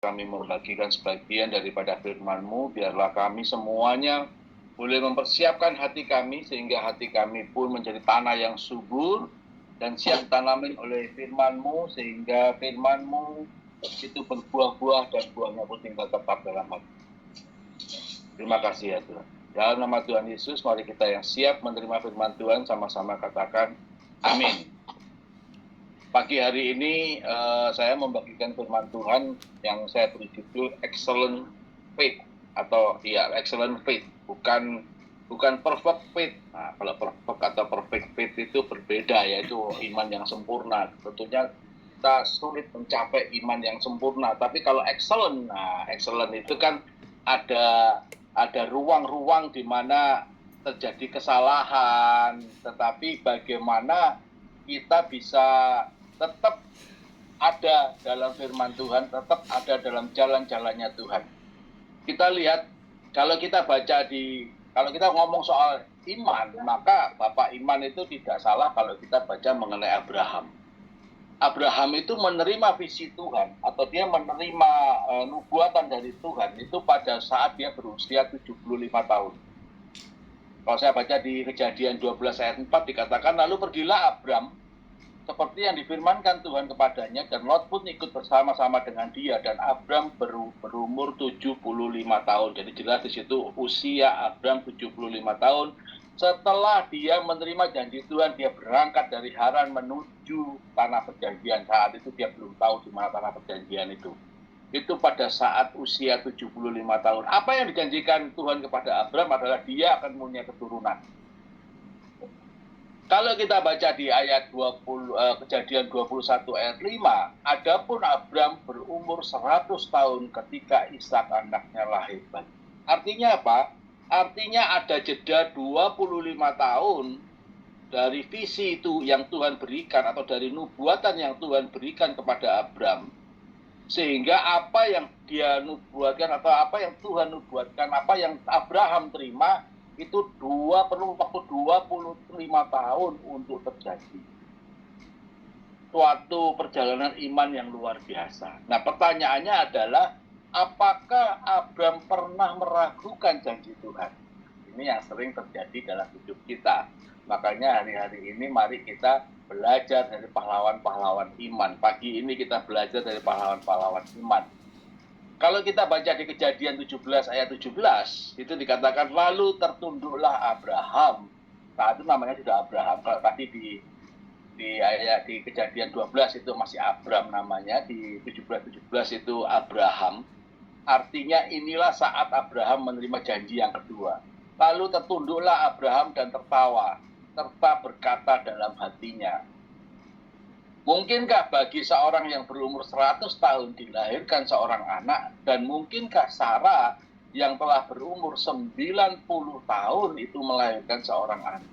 kami membagikan sebagian daripada firman-Mu, biarlah kami semuanya boleh mempersiapkan hati kami, sehingga hati kami pun menjadi tanah yang subur dan siap tanami oleh firman-Mu, sehingga firman-Mu itu berbuah-buah dan buahnya pun tinggal tetap dalam hati. Terima kasih ya Tuhan. Dalam nama Tuhan Yesus, mari kita yang siap menerima firman Tuhan sama-sama katakan amin. Pagi hari ini saya membagikan firman Tuhan yang saya beri judul Excellent Faith atau Excellent Faith, bukan perfect faith. Nah, kalau perfect atau perfect faith itu berbeda, yaitu iman yang sempurna. Tentunya kita sulit mencapai iman yang sempurna, tapi kalau excellent, excellent itu kan ada ruang-ruang di mana terjadi kesalahan, tetapi bagaimana kita bisa tetap ada dalam firman Tuhan, tetap ada dalam jalan-jalannya Tuhan. Kita lihat, kalau kita ngomong soal iman, maka Bapak Iman itu tidak salah kalau kita baca mengenai Abraham. Abraham itu menerima visi Tuhan, atau dia menerima nubuatan dari Tuhan, itu pada saat dia berusia 75 tahun. Kalau saya baca di Kejadian 12 ayat 4 dikatakan, lalu pergilah Abram seperti yang difirmankan Tuhan kepadanya, dan Lot pun ikut bersama-sama dengan dia, dan Abram berumur 75 tahun. Jadi jelas di situ usia Abram 75 tahun. Setelah dia menerima janji Tuhan, dia berangkat dari Haran menuju tanah perjanjian. Saat itu dia belum tahu di mana tanah perjanjian itu. Itu pada saat usia 75 tahun. Apa yang dijanjikan Tuhan kepada Abram adalah dia akan punya keturunan. Kalau kita baca di ayat Kejadian 21 ayat 5, adapun Abram berumur 100 tahun ketika Ishak anaknya lahir. Artinya apa? Artinya ada jeda 25 tahun dari visi itu yang Tuhan berikan, atau dari nubuatan yang Tuhan berikan kepada Abram. Sehingga apa yang dia nubuatkan, atau apa yang Tuhan nubuatkan, apa yang Abraham terima, itu perlu waktu 25 tahun untuk terjadi. Suatu perjalanan iman yang luar biasa. Nah, pertanyaannya adalah, apakah Abram pernah meragukan janji Tuhan? Ini yang sering terjadi dalam hidup kita. Makanya hari-hari ini mari kita belajar dari pahlawan-pahlawan iman. Pagi ini kita belajar dari pahlawan-pahlawan iman. Kalau kita baca di Kejadian 17 ayat 17, itu dikatakan, lalu tertunduklah Abraham. Saat itu namanya sudah Abraham. Kalau tadi di Kejadian 12 itu masih Abram namanya, di 17 itu Abraham. Artinya inilah saat Abraham menerima janji yang kedua. Lalu tertunduklah Abraham dan tertawa, serta berkata dalam hatinya, mungkinkah bagi seorang yang berumur 100 tahun dilahirkan seorang anak, dan mungkinkah Sarah yang telah berumur 90 tahun itu melahirkan seorang anak?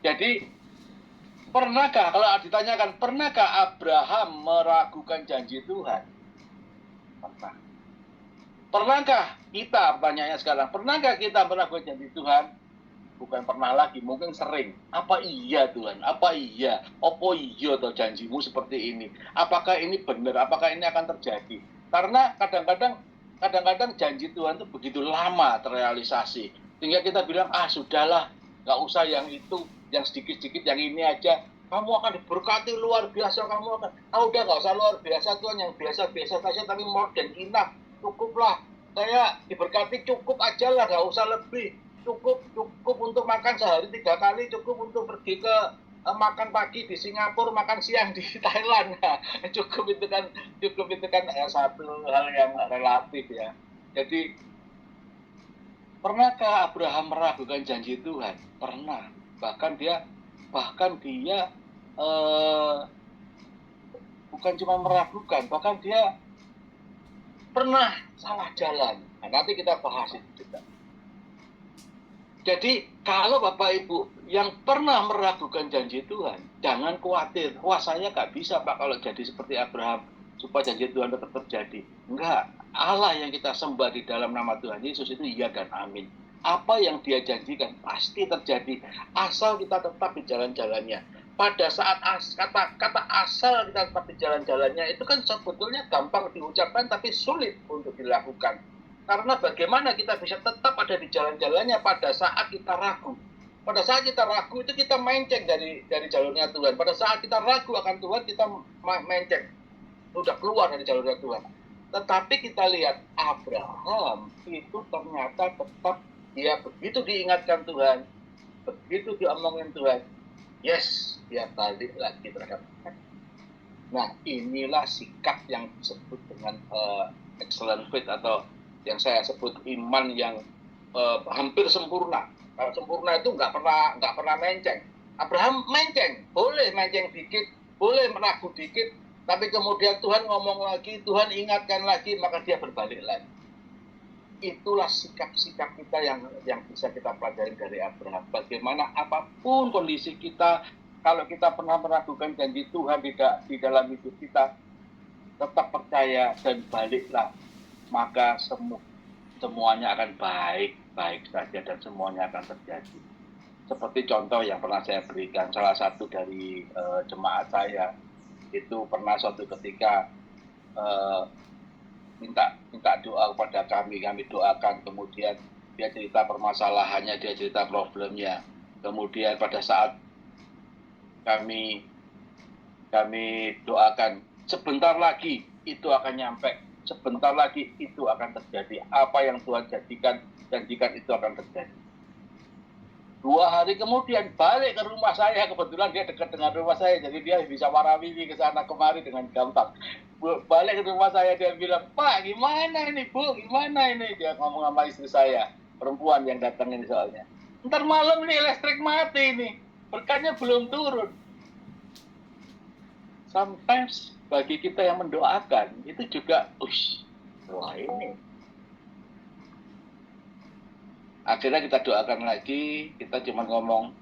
Jadi, kalau ditanyakan, pernahkah Abraham meragukan janji Tuhan? Pernah. Pernahkah kita, pertanyaannya sekarang, pernahkah kita meragukan janji Tuhan? Bukan pernah lagi, mungkin sering. Apa iya Tuhan? Apa iya? Apa iya toh janjimu seperti ini? Apakah ini benar? Apakah ini akan terjadi? Karena kadang-kadang janji Tuhan itu begitu lama terrealisasi. Sehingga kita bilang, sudahlah, nggak usah yang itu, yang sedikit-sedikit, yang ini aja. Kamu akan diberkati luar biasa, udah nggak usah luar biasa Tuhan, yang biasa-biasa saja, tapi more than enough. Cukuplah, saya diberkati cukup aja lah, nggak usah lebih. Cukup untuk makan sehari 3 kali, cukup untuk pergi ke makan pagi di Singapura, makan siang di Thailand. Nah, cukup itu kan satu hal yang relatif ya. Jadi, pernahkah Abraham meragukan janji Tuhan? Pernah. Bahkan dia bukan cuma meragukan, bahkan dia pernah salah jalan. Nah, nanti kita bahas itu juga. Jadi, kalau Bapak Ibu yang pernah meragukan janji Tuhan, jangan khawatir. Wah, saya nggak bisa Pak kalau jadi seperti Abraham, supaya janji Tuhan tetap terjadi. Enggak. Allah yang kita sembah di dalam nama Tuhan Yesus itu iya dan amin. Apa yang Dia janjikan pasti terjadi, asal kita tetap di jalan-jalannya. pada saat kata asal kita tetap di jalan-jalannya itu kan sebetulnya gampang diucapkan tapi sulit untuk dilakukan. Karena bagaimana kita bisa tetap ada di jalan-jalannya pada saat kita ragu. Pada saat kita ragu itu kita menceng dari jalurnya Tuhan. Pada saat kita ragu akan Tuhan kita menceng. Sudah keluar dari jalurnya Tuhan. Tetapi kita lihat Abraham itu ternyata tetap dia begitu diingatkan Tuhan, begitu diomongin Tuhan, yes, dia balik lagi terhadap Tuhan. Nah, inilah sikap yang disebut dengan excellent faith atau yang saya sebut iman yang hampir sempurna. Kalau sempurna itu nggak pernah menceng. Abraham menceng, boleh menceng dikit, boleh meragu dikit, tapi kemudian Tuhan ngomong lagi, Tuhan ingatkan lagi, maka dia berbalik lagi. Itulah sikap-sikap kita yang bisa kita pelajari dari Abraham. Bagaimana apapun kondisi kita, kalau kita pernah meragukan janji Tuhan di dalam hidup kita, tetap percaya dan baliklah, maka semuanya akan baik-baik saja dan semuanya akan terjadi. Seperti contoh yang pernah saya berikan, salah satu dari jemaat saya itu pernah suatu ketika minta doa kepada kami doakan, kemudian dia cerita permasalahannya, dia cerita problemnya, kemudian pada saat kami doakan, sebentar lagi itu akan nyampe, sebentar lagi itu akan terjadi, apa yang Tuhan janjikan itu akan terjadi. 2 hari kemudian balik ke rumah saya, kebetulan dia dekat dengan rumah saya, jadi dia bisa warawiri ke sana kemari dengan gampang. Balik ke rumah saya, dia bilang, Pak gimana ini Bu, gimana ini? Dia ngomong sama istri saya, perempuan yang datang ini soalnya. Ntar malam nih listrik mati nih, berkahnya belum turun. Sometimes bagi kita yang mendoakan, itu juga, wah ini. Akhirnya kita doakan lagi, kita cuma ngomong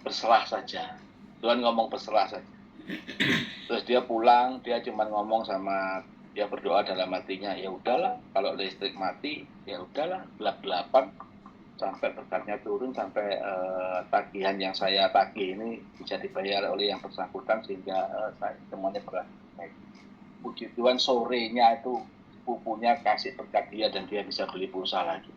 berserah saja. Tuhan ngomong berserah saja. Terus dia pulang, dia cuma ngomong sama, dia berdoa dalam hatinya, ya udahlah, kalau listrik mati, ya udahlah, gelap-gelapan, sampai berkatnya turun, sampai tagihan yang saya tagih ini bisa dibayar oleh yang bersangkutan, sehingga semuanya berakhir. Puji Tuhan, sorenya itu pupunya kasih berkat dia dan dia bisa beli pulsa lagi.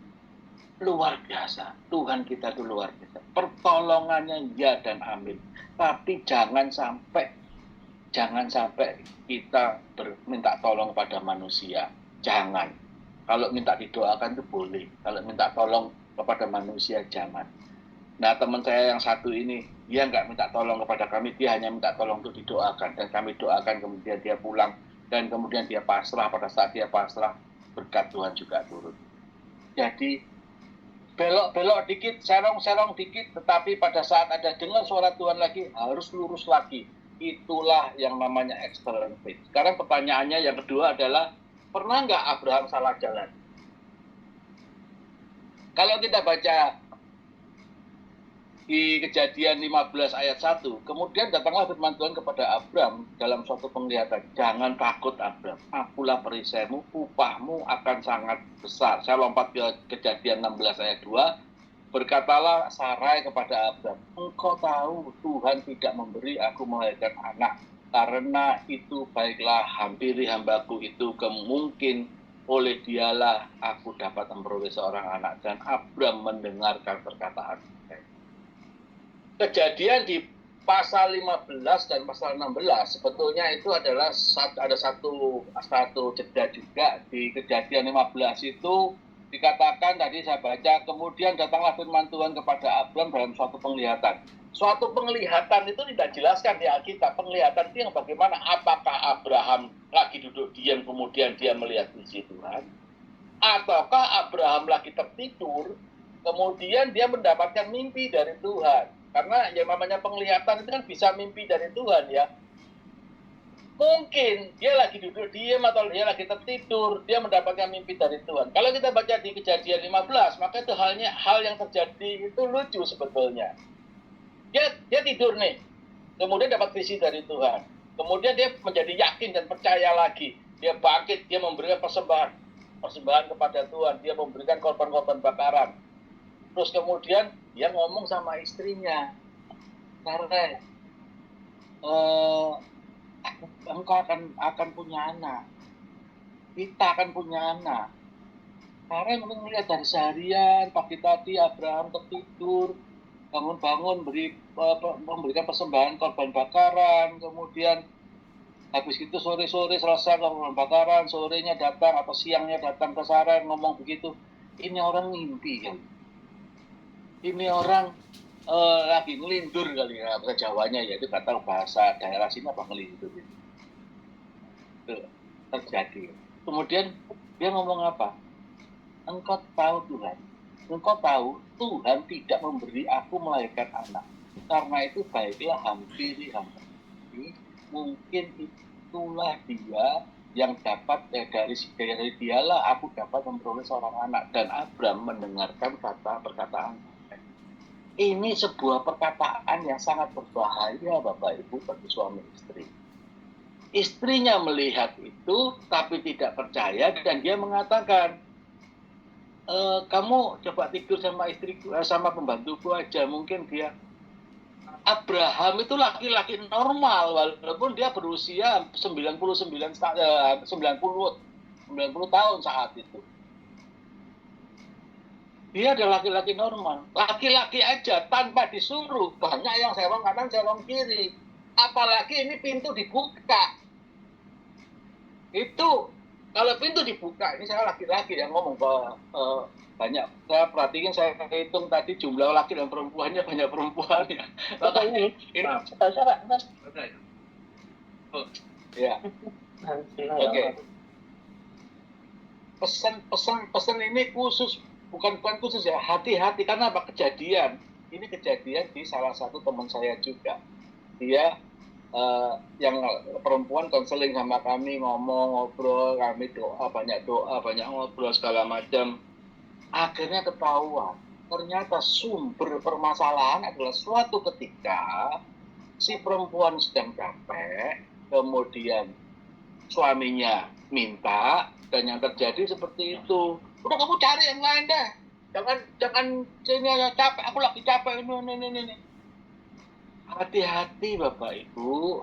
Luar biasa, Tuhan kita itu luar biasa. Pertolongannya ya dan amin. Tapi jangan sampai kita minta tolong pada manusia. Jangan. Kalau minta didoakan itu boleh. Kalau minta tolong kepada manusia jangan. Nah, teman saya yang satu ini, dia nggak minta tolong kepada kami, dia hanya minta tolong untuk didoakan. Dan kami doakan, kemudian dia pulang. Dan kemudian dia pasrah, pada saat dia pasrah, berkat Tuhan juga turun. Jadi, belok-belok dikit, serong-serong dikit, tetapi pada saat ada dengar suara Tuhan lagi, harus lurus lagi. Itulah yang namanya excellent faith. Sekarang pertanyaannya yang kedua adalah, pernah nggak Abraham salah jalan? Kalau kita baca di Kejadian 15 ayat 1, kemudian datanglah firman Tuhan kepada Abraham dalam suatu penglihatan, jangan takut Abraham, akulah perisaimu, upahmu akan sangat besar. Saya lompat ke Kejadian 16 ayat 2, berkatalah Sarai kepada Abraham, engkau tahu Tuhan tidak memberi aku melahirkan anak, karena itu baiklah hampiri hambaku itu, kemungkin oleh dialah aku dapat memperoleh seorang anak. Dan Abraham mendengarkan perkataan. Kejadian di pasal 15 dan pasal 16 sebetulnya itu adalah ada satu jeda juga. Di Kejadian 15 itu dikatakan, tadi saya baca, kemudian datanglah firman Tuhan kepada Abraham dalam suatu penglihatan. Suatu penglihatan itu tidak jelaskan di Alkitab. Penglihatan itu yang bagaimana? Apakah Abraham lagi duduk diam kemudian dia melihat visi Tuhan? Ataukah Abraham lagi tertidur kemudian dia mendapatkan mimpi dari Tuhan? Karena yang namanya penglihatan itu kan bisa mimpi dari Tuhan ya. Mungkin dia lagi duduk diam atau dia lagi tertidur, dia mendapatkan mimpi dari Tuhan. Kalau kita baca di Kejadian 15, maka itu hal yang terjadi itu lucu sebetulnya. Dia tidur nih, kemudian dapat visi dari Tuhan. Kemudian dia menjadi yakin dan percaya lagi. Dia bangkit, dia memberikan persembahan kepada Tuhan, dia memberikan korban-korban bakaran. Terus kemudian dia ngomong sama istrinya, Sarai, eh, engkau akan punya anak, kita akan punya anak. Karena mungkin melihat dari seharian, pagi tadi Abraham tertidur, bangun-bangun memberikan persembahan korban bakaran, kemudian habis itu sore-sore selesai korban bakaran, sorenya datang atau siangnya datang ke Sarai ngomong begitu. Ini orang mimpi kan? Ini orang lagi ngelindur kali ya, bahasa Jawanya ya, itu nggak tahu bahasa daerah sini apa ngelindur itu terjadi. Kemudian dia ngomong apa? Engkau tahu Tuhan, engkau tahu Tuhan tidak memberi aku melahirkan anak. Karena itu baiklah hampiri hamba. Mungkin itulah dia yang dapat dari dialah aku dapat memperoleh seorang anak. Dan Abram mendengarkan perkataan. Ini sebuah perkataan yang sangat berbahaya Bapak Ibu bagi suami istri. Istrinya melihat itu tapi tidak percaya dan dia mengatakan, kamu coba tidur sama istriku, sama pembantuku aja, mungkin dia. Abraham itu laki-laki normal walaupun dia berusia 90 tahun saat itu. Dia adalah laki-laki normal. Laki-laki aja tanpa disuruh. Banyak yang serong kanan, serong kiri. Apalagi ini pintu dibuka. Itu kalau pintu dibuka, ini saya laki-laki yang ngomong ke banyak. Saya perhatiin, saya hitung tadi jumlah laki dan perempuannya banyak perempuannya. Makanya ini ya. Oke. Pesan ini khusus, bukan khusus ya, hati-hati. Karena apa? Kejadian di salah satu teman saya juga. Dia yang perempuan konseling sama kami, ngobrol, kami banyak doa, banyak ngobrol segala macam. Akhirnya ketahuan, ternyata sumber permasalahan adalah suatu ketika si perempuan sedang capek, kemudian suaminya minta, dan yang terjadi seperti itu. Udah kamu cari yang lain deh, jangan sini capek, aku lagi capek ini. Hati-hati Bapak Ibu,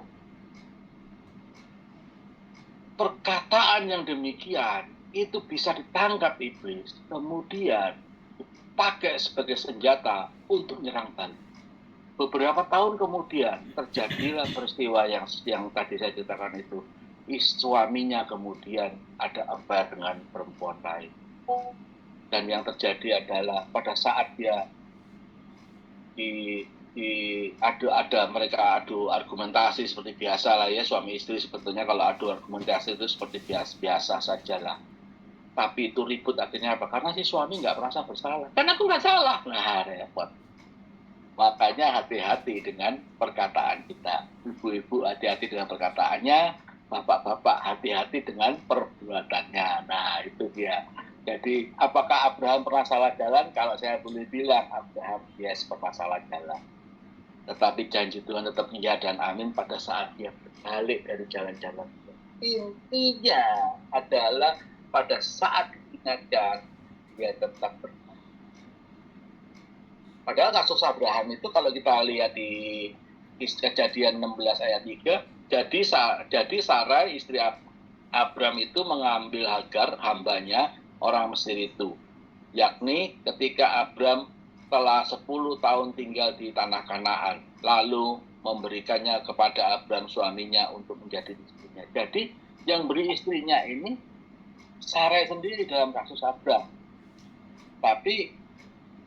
perkataan yang demikian itu bisa ditangkap iblis, kemudian dipakai sebagai senjata untuk menyerang balik. Beberapa tahun kemudian terjadilah peristiwa yang tadi saya ceritakan itu. Suaminya kemudian ada affair dengan perempuan lain. Dan yang terjadi adalah pada saat dia mereka adu argumentasi seperti biasa lah ya, suami istri sebetulnya kalau adu argumentasi itu seperti biasa saja lah. Tapi itu ribut artinya apa? Karena si suami nggak merasa bersalah. Karena aku nggak salah. Nah, repot. Makanya hati-hati dengan perkataan kita. Ibu-ibu hati-hati dengan perkataannya. Bapak-bapak hati-hati dengan perbuatannya. Nah, itu dia. Jadi, apakah Abraham pernah salah jalan? Kalau saya boleh bilang, Abraham yes pernah salah jalan. Tetapi janji Tuhan tetap iya dan amin pada saat dia berbalik dari jalan-jalan. Intinya adalah pada saat diingatkan, dia tetap berbalik. Padahal kasus Abraham itu kalau kita lihat di Kejadian 16 ayat 3, jadi Sarai istri Abram itu mengambil Hagar hambanya orang Mesir itu. Yakni ketika Abram telah 10 tahun tinggal di tanah Kanaan, lalu memberikannya kepada Abram suaminya untuk menjadi istrinya. Jadi yang beri istrinya ini Sarai sendiri dalam kasus Abram. Tapi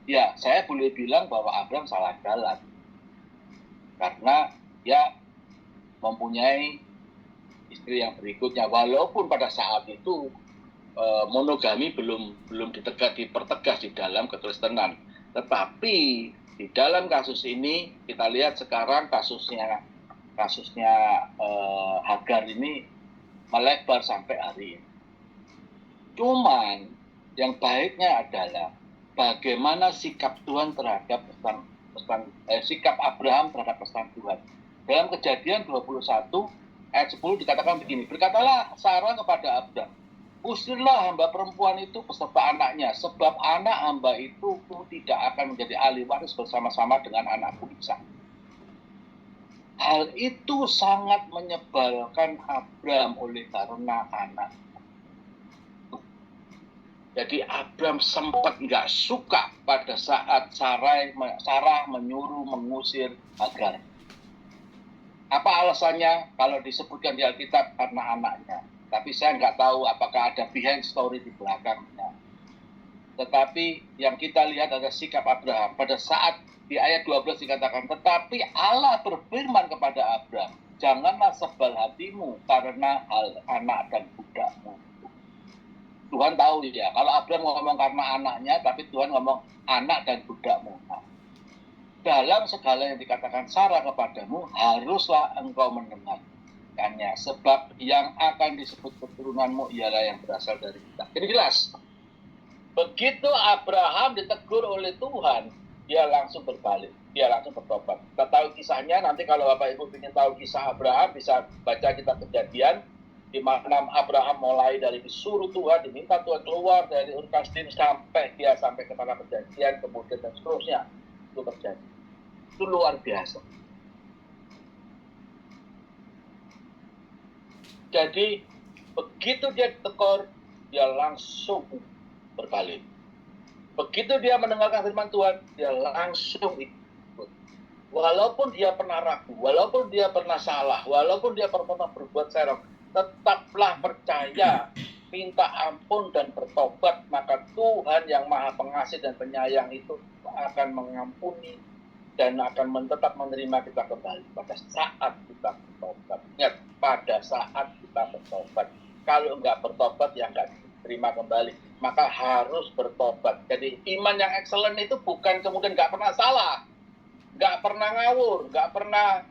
ya saya boleh bilang bahwa Abram salah jalan. Karena dia mempunyai istri yang berikutnya. Walaupun pada saat itu monogami belum dipertegas di dalam kekristenan. Tetapi di dalam kasus ini kita lihat sekarang kasusnya Hagar ini melebar sampai hari ini. Cuman yang baiknya adalah bagaimana sikap Tuhan terhadap sikap Abraham terhadap pesan Tuhan. Dalam Kejadian 21 ayat 10 dikatakan begini, berkatalah Sarah kepada Abraham, usirlah hamba perempuan itu beserta anaknya, sebab anak hamba itu tidak akan menjadi ahli waris bersama-sama dengan anakku Ishak. Hal itu sangat menyebalkan Abram oleh karena anak. Jadi Abram sempat nggak suka pada saat Sarah menyuruh mengusir Hagar. Apa alasannya? Kalau disebutkan di Alkitab karena anaknya. Tapi saya nggak tahu apakah ada behind story di belakangnya. Tetapi yang kita lihat adalah sikap Abraham. Pada saat di ayat 12 dikatakan, tetapi Allah berfirman kepada Abram, janganlah sebal hatimu karena hal anak dan budakmu. Tuhan tahu ya, kalau Abraham ngomong karena anaknya, tapi Tuhan ngomong anak dan budakmu. Nah, dalam segala yang dikatakan Sarah kepadamu, haruslah engkau mendengarkannya, sebab yang akan disebut keturunanmu ialah yang berasal dari kita. Jadi jelas, begitu Abraham ditegur oleh Tuhan, dia langsung berbalik, dia langsung bertobat. Kita tahu kisahnya, nanti kalau Bapak Ibu ingin tahu kisah Abraham, bisa baca kitab Kejadian, di mana Abraham mulai dari disuruh Tuhan, diminta Tuhan keluar dari Ur Kasdim sampai ke tanah perjanjian, kemudian dan seterusnya itu terjadi. Itu luar biasa. Jadi begitu dia ditegur, dia langsung berbalik. Begitu dia mendengarkan firman Tuhan, dia langsung ikut. Walaupun dia pernah ragu, walaupun dia pernah salah, walaupun dia pernah berbuat serong, tetaplah percaya, minta ampun dan bertobat, maka Tuhan yang Maha Pengasih dan Penyayang itu akan mengampuni dan akan tetap menerima kita kembali pada saat kita bertobat. Ingat, pada saat kita bertobat. Kalau enggak bertobat, ya enggak diterima kembali. Maka harus bertobat. Jadi iman yang excellent itu bukan kemudian enggak pernah salah, enggak pernah ngawur, enggak pernah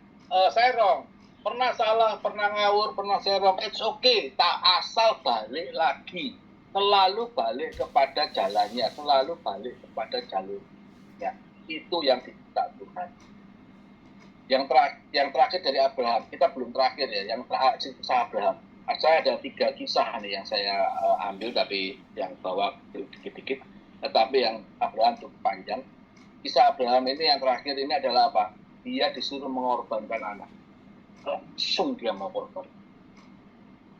serong. Pernah salah, pernah ngawur, pernah serong, it's okay. Tak asal balik lagi. Selalu balik kepada jalannya, selalu balik kepada jalurnya. Itu yang diminta Tuhan. Yang terakhir dari Abraham, kita belum terakhir ya, yang terakhir kisah Abraham. Saya ada 3 kisah nih yang saya ambil, tapi yang bawa dikit-dikit. Tetapi yang Abraham cukup panjang. Kisah Abraham ini yang terakhir ini adalah apa? Dia disuruh mengorbankan anak. Langsung dia mau korban.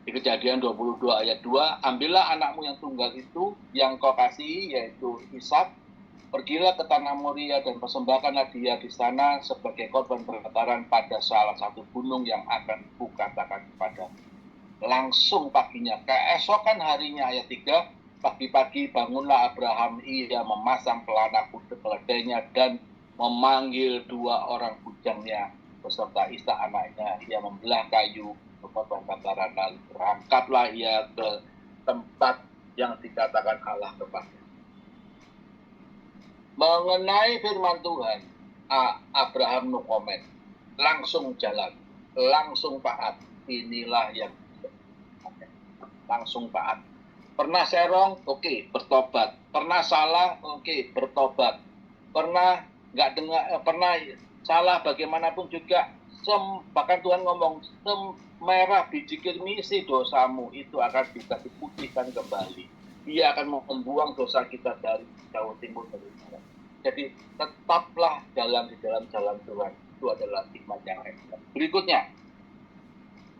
Di Kejadian 22 ayat 2, ambillah anakmu yang tunggal itu yang kau kasihi, yaitu Ishak, pergilah ke tanah Moria dan persembahkanlah dia di sana sebagai korban perkataran pada salah satu gunung yang akan kukatakan kepadamu. Langsung paginya, keesokan harinya ayat 3, pagi-pagi bangunlah Abraham, ia memasang pelana kuda keledainya dan memanggil 2 orang bujangnya beserta Ishak anaknya. Ia membelah kayu memotong bakaran, lalu berangkatlah ia ke tempat yang dikatakan Allah kepada. Mengenai firman Tuhan, Abraham no comment, langsung jalan, langsung taat. Inilah yang langsung taat. Pernah serong, oke, bertobat. Pernah salah, oke, bertobat. Pernah nggak dengar, pernah salah bagaimanapun juga, bahkan Tuhan ngomong, merah biji kirmisi dosamu itu akan bisa diputihkan kembali. Dia akan membuang dosa kita dari jauh timur dari barat. Jadi tetaplah jalan di dalam jalan Tuhan. Itu adalah iman yang hebat. Berikutnya,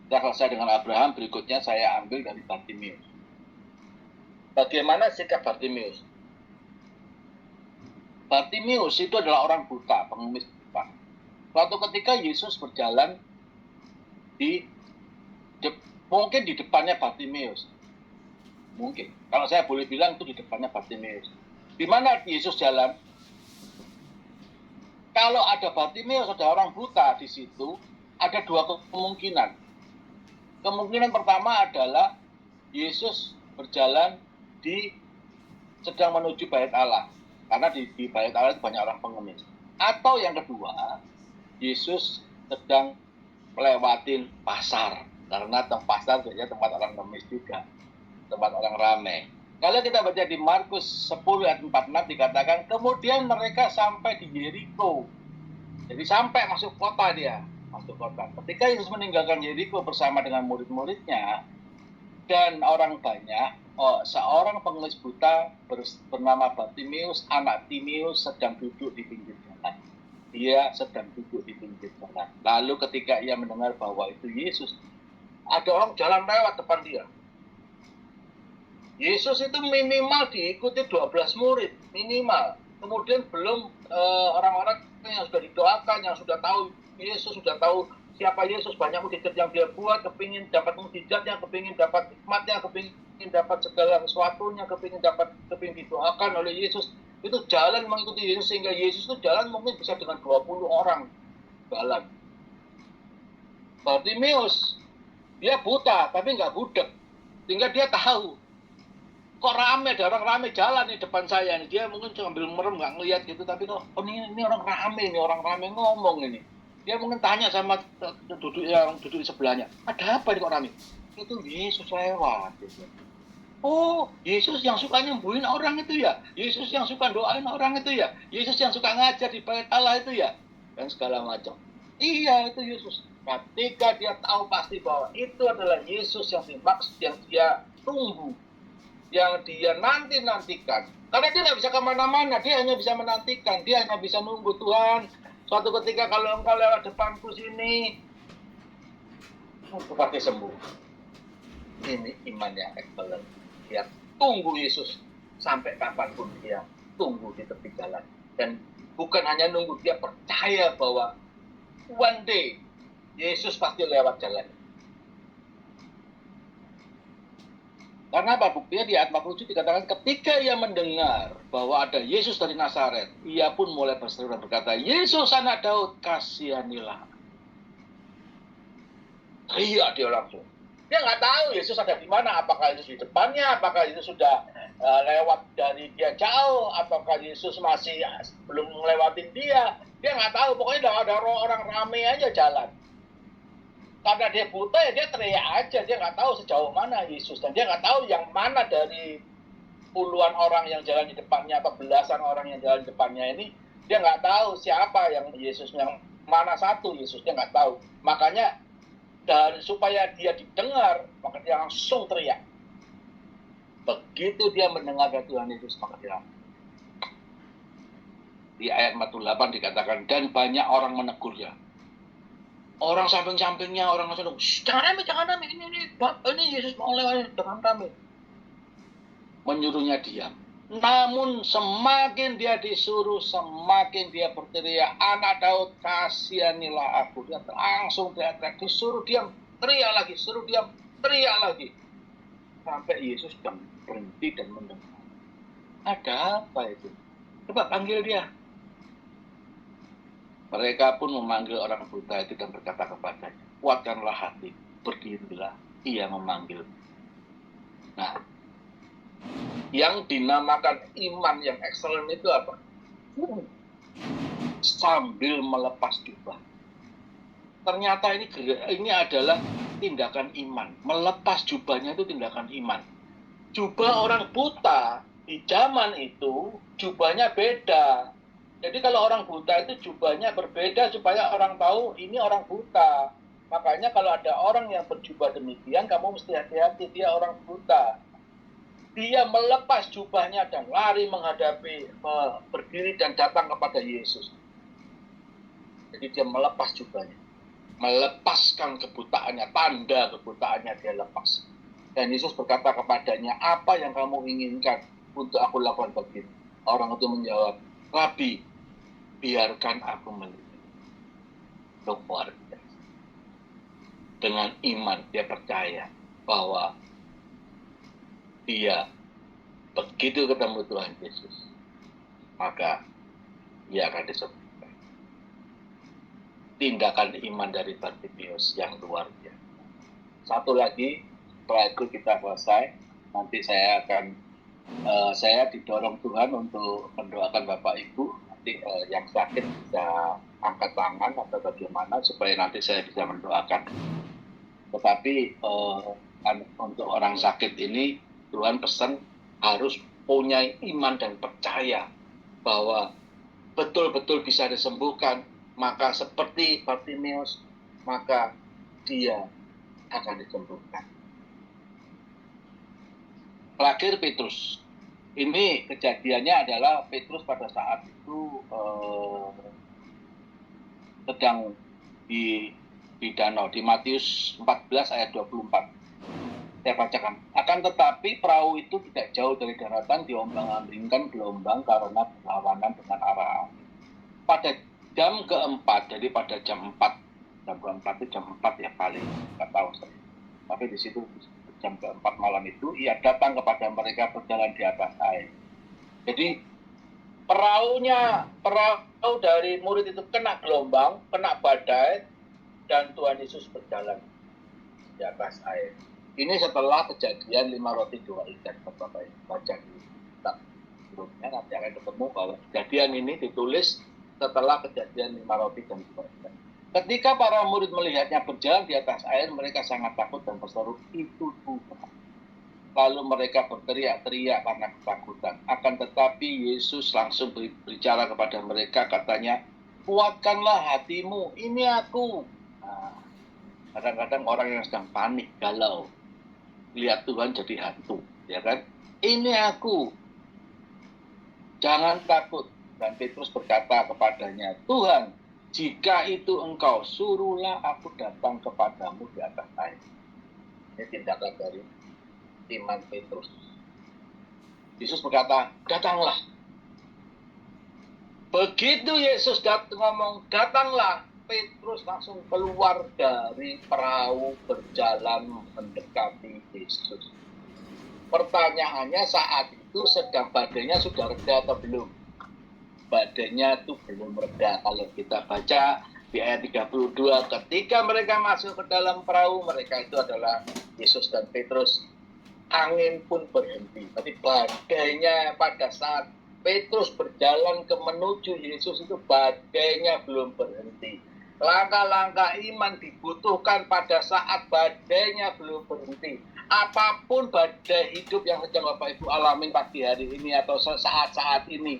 kita selesai dengan Abraham. Berikutnya saya ambil dari Bartimeus. Bagaimana sikap Bartimeus? Bartimeus itu adalah orang buta, pengemis buta. Suatu ketika Yesus berjalan mungkin di depannya Bartimeus. Mungkin. Kalau saya boleh bilang itu di depannya Bartimeus. Di mana Yesus jalan? Kalau ada Bartimeus, ada orang buta di situ, ada 2 kemungkinan. Kemungkinan pertama adalah Yesus berjalan sedang menuju Bait Allah. Karena di Bait Allah itu banyak orang pengemis. Atau yang kedua, Yesus sedang melewatin pasar. Karena pasar biasanya tempat orang pengemis juga. Tempat orang ramai. Kalau kita baca di Markus 10 ayat 46 dikatakan, kemudian mereka sampai di Yeriko. Jadi sampai masuk kota dia. Masuk kota. Ketika Yesus meninggalkan Yeriko bersama dengan murid-muridnya dan orang banyak, seorang pengemis buta bernama Bartimeus, anak Timeus, sedang duduk di pinggir jalan. Dia sedang duduk di pinggir jalan. Lalu ketika ia mendengar bahwa itu Yesus, ada orang jalan lewat depan dia. Yesus itu minimal diikuti 12 murid, minimal. Kemudian belum orang-orang yang sudah didoakan, yang sudah tahu Yesus, sudah tahu siapa Yesus, banyak mukjizat yang dia buat, kepingin dapat mukjizatnya, kepingin dapat hikmatnya, kepingin dapat segala sesuatunya, kepingin didoakan oleh Yesus. Itu jalan mengikuti Yesus, sehingga Yesus itu jalan mungkin bisa dengan 20 orang jalan. Bartimeus, dia buta tapi nggak budek, sehingga dia tahu kok rame, ada orang rame jalan di depan saya nih. Dia mungkin sambil merem nggak ngeliat gitu, tapi kok ini orang rame, ini orang rame ngomong ini. Dia mungkin tanya sama yang duduk di sebelahnya, ada apa ini kok rame? Itu Yesus lewat gitu. Oh, Yesus yang suka nyembuhin orang itu ya? Yesus yang suka doain orang itu ya? Yesus yang suka ngajar di bait Allah itu ya? Dan segala macam. Iya, itu Yesus. Ketika dia tahu pasti bahwa itu adalah Yesus yang dimaksud, yang dia tunggu, yang dia nantikan. Karena dia nggak bisa kemana-mana, dia hanya bisa menantikan, dia hanya bisa nunggu. Tuhan, suatu ketika kalau engkau lewat depanku sini, aku pasti sembuh. Ini iman yang excellent. Dia tunggu Yesus sampai kapanpun, dia tunggu di tepi jalan. Dan bukan hanya nunggu, dia percaya bahwa one day Yesus pasti lewat jalan. Karena apa? Buktinya di ayat 47 dikatakan ketika ia mendengar bahwa ada Yesus dari Nazaret, ia pun mulai berseru dan berkata, Yesus anak Daud, kasihanilah. Teriak dia langsung. Dia nggak tahu Yesus ada di mana, apakah Yesus di depannya, apakah Yesus sudah lewat dari dia jauh, apakah Yesus masih belum ngelewatin dia. Dia nggak tahu, pokoknya ada orang rame aja jalan. Karena dia buta ya dia teriak aja, dia nggak tahu sejauh mana Yesus, dan dia nggak tahu yang mana dari puluhan orang yang jalan di depannya atau belasan orang yang jalan di depannya ini, dia nggak tahu siapa yang Yesus, yang mana satu Yesus, dia nggak tahu. Makanya dan supaya dia didengar, maka dia langsung teriak. Begitu dia mendengar dari Tuhan Yesus, maka dia di ayat 48 dikatakan, dan banyak orang menegurnya. Orang samping-sampingnya, orang langsung, jangan rame, ini Yesus mau lewat, jangan rame. Menyuruhnya diam. Namun semakin dia disuruh, semakin dia berteriak, anak Daud, kasihanilah aku. Dia langsung teriak, disuruh diam, teriak lagi, suruh diam, teriak lagi. Sampai Yesus berhenti dan mendengar. Ada apa itu? Coba panggil dia. Mereka pun memanggil orang buta itu dan berkata kepadanya, kuatkanlah hati, berdirilah, ia memanggil. Nah, yang dinamakan iman yang excellent itu apa? Sambil melepas jubah. Ternyata ini adalah tindakan iman. Melepas jubahnya itu tindakan iman. Jubah orang buta di zaman itu jubahnya beda. Jadi kalau orang buta itu jubahnya berbeda supaya orang tahu ini orang buta. Makanya kalau ada orang yang berjubah demikian, kamu mesti hati-hati, dia orang buta. Dia melepas jubahnya dan lari menghadapi, berdiri dan datang kepada Yesus. Jadi dia melepas jubahnya, melepaskan kebutaannya, tanda kebutaannya dia lepas. Dan Yesus berkata kepadanya, apa yang kamu inginkan untuk aku lakukan bagimu? Orang itu menjawab, Rabi, biarkan aku melihat. Luar biasa. Dengan iman dia percaya bahwa dia begitu ketemu Tuhan Yesus, maka dia akan disembuhkan. Tindakan iman dari Bartimeus yang luar biasa. Satu lagi, setelah itu kita selesai, nanti saya akan saya didorong Tuhan untuk mendoakan Bapak Ibu. Nanti yang sakit bisa angkat tangan atau bagaimana supaya nanti saya bisa mendoakan. Tetapi untuk orang sakit ini Tuhan pesan harus punya iman dan percaya bahwa betul-betul bisa disembuhkan. Maka seperti Bartimeus, maka dia akan disembuhkan. Terakhir Petrus. Ini kejadiannya adalah Petrus pada saat itu sedang di danau, di Matius 14 ayat 24. Saya bacakan. Akan tetapi perahu itu tidak jauh dari daratan, diombang-ambingkan gelombang karena berlawanan dengan arah angin. Pada jam keempat, jadi pada jam 4 itu jam 4 ya paling, nggak tahu saya. Tapi di situ jam keempat malam itu ia datang kepada mereka berjalan di atas air. Jadi perahu dari murid itu kena gelombang, kena badai, dan Tuhan Yesus berjalan di atas air. Ini setelah kejadian 5 roti 2 ikan. Bapak baca di kitab sebelumnya, nanti akan ketemu bahwa kejadian ini ditulis setelah kejadian 5 roti dan 2 ikan. Ketika para murid melihatnya berjalan di atas air, mereka sangat takut dan berseru, "Itu Tuhan." Lalu mereka berteriak-teriak karena ketakutan. Akan tetapi Yesus langsung berbicara kepada mereka, katanya, "Kuatkanlah hatimu, ini aku." Nah, kadang-kadang orang yang sedang panik, galau, lihat Tuhan jadi hantu, ya kan? "Ini aku, jangan takut." Dan Petrus berkata kepadanya, "Tuhan, jika itu engkau, suruhlah aku datang kepadamu di atas air." Ini tindakan dari iman Petrus. Yesus berkata, "Datanglah." Begitu Yesus ngomong, "Datanglah," Petrus langsung keluar dari perahu berjalan mendekati Yesus. Pertanyaannya saat itu sedang badainya sudah reda atau belum? Badainya itu belum reda. Kalau kita baca di ayat 32, ketika mereka masuk ke dalam perahu, mereka itu adalah Yesus dan Petrus, angin pun berhenti. Tapi badainya pada saat Petrus berjalan menuju Yesus itu badainya belum berhenti. Langkah-langkah iman dibutuhkan pada saat badainya belum berhenti. Apapun badai hidup yang sedang Bapak Ibu alami pagi hari ini atau saat-saat ini,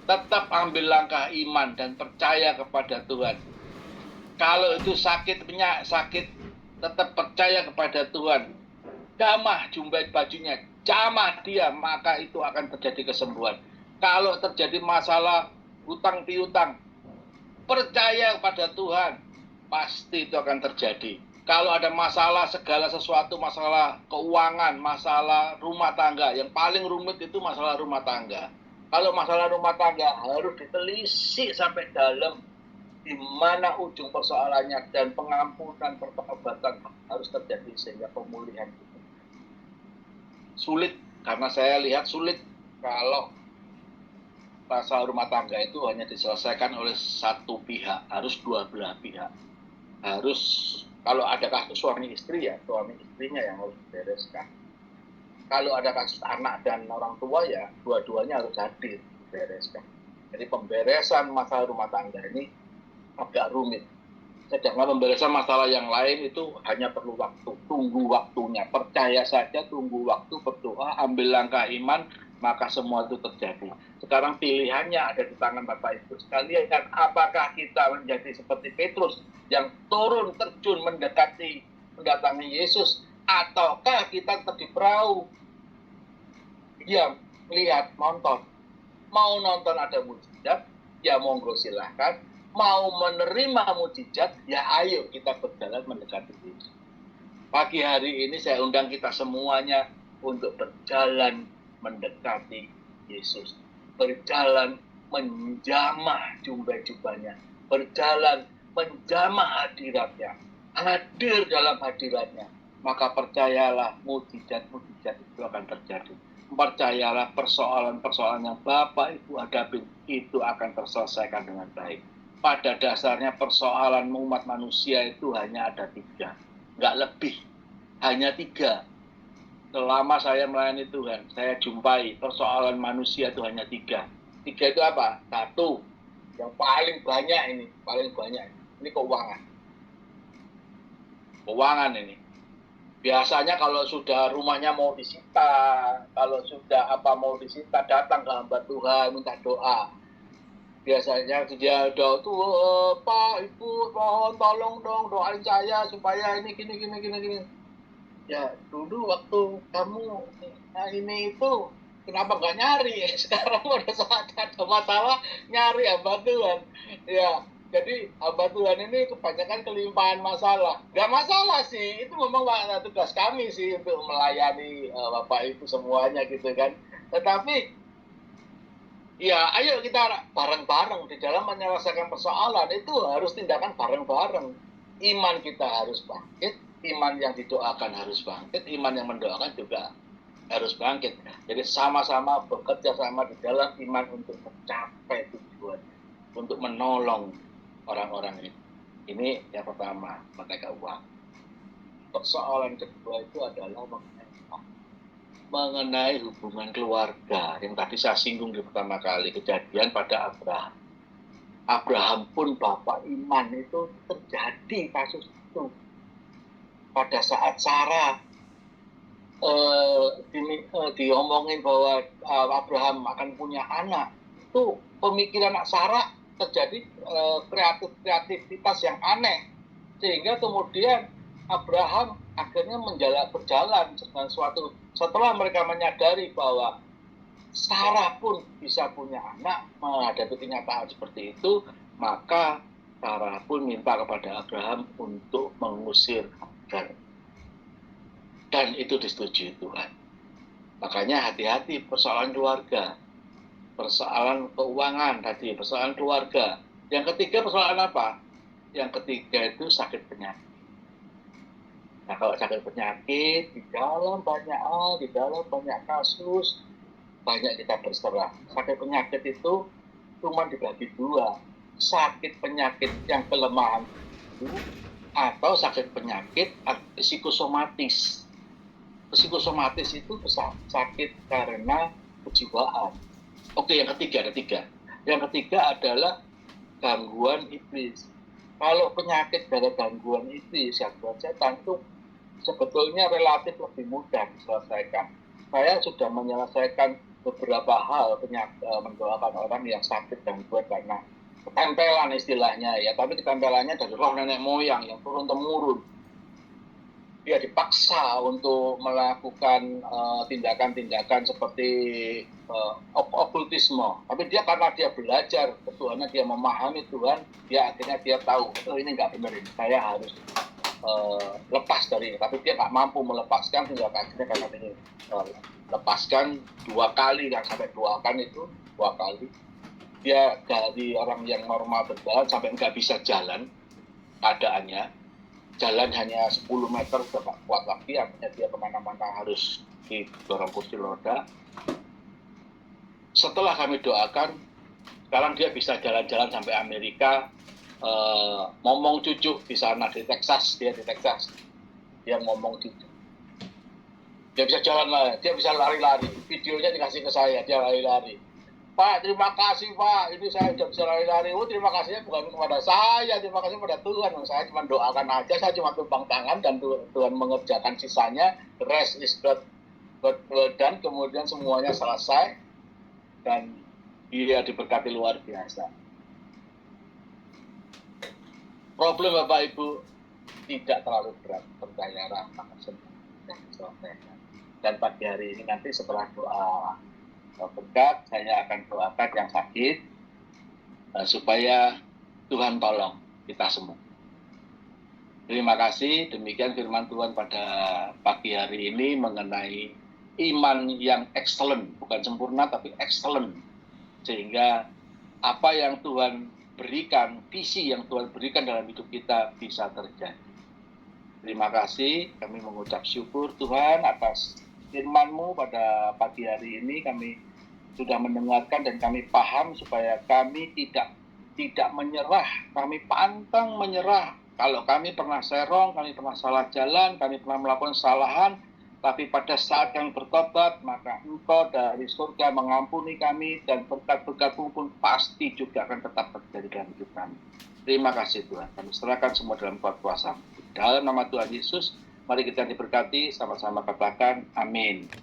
tetap ambil langkah iman dan percaya kepada Tuhan. Kalau itu sakit, tetap percaya kepada Tuhan. Jamah jumbai bajunya, jamah dia, maka itu akan terjadi kesembuhan. Kalau terjadi masalah hutang piutang, percaya kepada Tuhan, pasti itu akan terjadi. Kalau ada masalah segala sesuatu, masalah keuangan, masalah rumah tangga, yang paling rumit itu masalah rumah tangga. Kalau masalah rumah tangga harus ditelisik sampai dalam, di mana ujung persoalannya, dan pengampunan, pertobatan harus terjadi sehingga pemulihan itu sulit. Karena saya lihat sulit kalau masalah rumah tangga itu hanya diselesaikan oleh satu pihak, harus dua belah pihak. Harus, kalau ada kasus suami istri ya, suami istrinya yang harus dibereskan. Kalau ada kasus anak dan orang tua ya, dua-duanya harus hadir dibereskan. Jadi pemberesan masalah rumah tangga ini agak rumit. Sedangkan pemberesan masalah yang lain itu hanya perlu waktu, tunggu waktunya, percaya saja, tunggu waktu, berdoa, ambil langkah iman, maka semua itu terjadi. Sekarang pilihannya ada di tangan Bapak Ibu sekalian, dan apakah kita menjadi seperti Petrus yang turun terjun mendatangi Yesus, ataukah kita tetap di perahu, diam, lihat, nonton. Mau nonton ada mujizat, ya monggo silahkan. Mau menerima mujizat, ya ayo kita berjalan mendekati Yesus. Pagi hari ini saya undang kita semuanya untuk berjalan mendekati Yesus. Berjalan menjamah jubah-jubahnya. Berjalan menjamah hadiratnya. Hadir dalam hadiratnya. Maka percayalah mujizat-mujizat itu akan terjadi. Percayalah persoalan-persoalan yang Bapak Ibu hadapi itu akan terselesaikan dengan baik. Pada dasarnya persoalan umat manusia itu hanya ada 3, nggak lebih, hanya 3. Selama saya melayani Tuhan, saya jumpai persoalan manusia itu hanya 3. 3 itu apa? 1, yang paling banyak ini keuangan. Keuangan ini. Biasanya kalau sudah rumahnya mau disita, mau disita, datang ke hamba Tuhan minta doa. Biasanya dia doa tuh, "Pak, Ibu, mohon tolong dong doain saya supaya ini gini." Ya dulu waktu kamu ini itu kenapa nggak nyari? Sekarang pada saat ada masalah nyari hamba Tuhan. Ya Jadi hamba Tuhan ini kebanyakan kelimpahan masalah. Gak masalah sih, itu memang tugas kami sih untuk melayani Bapak Ibu semuanya gitu kan. Tetapi ya ayo kita bareng-bareng di dalam menyelesaikan persoalan itu harus tindakan bareng-bareng. Iman kita harus bangkit, iman yang didoakan harus bangkit, iman yang mendoakan juga harus bangkit. Jadi sama-sama bekerja sama di dalam iman untuk mencapai tujuan, untuk menolong orang-orang ini. Ini yang pertama, mereka uang. Persoalan kedua itu adalah mengenai hubungan keluarga yang tadi saya singgung di pertama kali, kejadian pada Abraham. Abraham pun bapak iman itu terjadi kasus itu. Pada saat Sarah diomongin bahwa Abraham akan punya anak, itu pemikiran Sarah terjadi kreativitas yang aneh, sehingga kemudian Abraham akhirnya berjalan dengan suatu, setelah mereka menyadari bahwa Sarah pun bisa punya anak, menghadapi kenyataan seperti itu, maka Sarah pun minta kepada Abraham untuk mengusir Hagar. Dan itu disetujui Tuhan. Makanya hati-hati persoalan keluarga, persoalan keuangan tadi, persoalan keluarga. Yang ketiga persoalan apa? Yang ketiga itu sakit penyakit. Nah, kalau sakit penyakit, di dalam banyak hal, di dalam banyak kasus, banyak kita berserah. Sakit penyakit itu cuma dibagi dua. Sakit penyakit yang kelemahan itu, atau sakit penyakit psikosomatis. Psikosomatis itu sakit karena kejiwaan. Oke, yang ketiga ada tiga. Yang ketiga adalah gangguan iblis. Kalau penyakit dari gangguan iblis, gangguan setan itu sebetulnya relatif lebih mudah diselesaikan. Saya sudah menyelesaikan beberapa hal mendoakan orang yang sakit gangguan karena ketempelan istilahnya ya, tapi ketempelannya dari roh nenek moyang yang turun temurun. Dia dipaksa untuk melakukan tindakan-tindakan seperti okultisme, tapi dia karena dia belajar Tuhan, dia memahami Tuhan, dia akhirnya dia tahu ini nggak benar, ini saya harus lepas dari ini, tapi dia nggak mampu melepaskan hingga akhirnya karena ini lepaskan 2 kali, yang sampai 2 kali dia dari orang yang normal berjalan sampai nggak bisa jalan keadaannya, jalan hanya 10 meter sudah nggak kuat lagi, artinya dia kemana-mana harus didorong kursi roda. Setelah kami doakan, sekarang dia bisa jalan-jalan sampai Amerika, ngomong cucu di sana, di Texas, dia ngomong cucu, dia bisa jalan lah, dia bisa lari-lari, videonya dikasih ke saya, dia lari-lari. Pak, terima kasih Pak, ini saya sudah bisa lari-lari. Oh, terima kasihnya bukan kepada saya, terima kasih kepada Tuhan. Saya cuma doakan aja, saya cuma tumpang tangan dan Tuhan mengerjakan sisanya. The rest is God dan kemudian semuanya selesai dan dia diberkati luar biasa. Problem Bapak Ibu tidak terlalu berat, percayalah, maka semuanya diselesaikan. Dan pagi hari ini nanti setelah doa berkat, saya akan doakan yang sakit supaya Tuhan tolong kita semua. Terima kasih. Demikian firman Tuhan pada pagi hari ini mengenai iman yang excellent, bukan sempurna tapi excellent, sehingga apa yang Tuhan berikan, visi yang Tuhan berikan dalam hidup kita bisa terjadi. Terima kasih. Kami mengucap syukur Tuhan atas firman-Mu pada pagi hari ini. Kami sudah mendengarkan dan kami paham supaya kami tidak menyerah, kami pantang menyerah. Kalau kami pernah serong, kami pernah salah jalan, kami pernah melakukan kesalahan, tapi pada saat kami bertobat, maka Engkau dari surga mengampuni kami, dan berkat-berkat-Mu pun pasti juga akan tetap terjadi dalam hidup kami. Terima kasih Tuhan, kami serahkan semua dalam kuasa. Dalam nama Tuhan Yesus, mari kita diberkati, sama-sama katakan amin.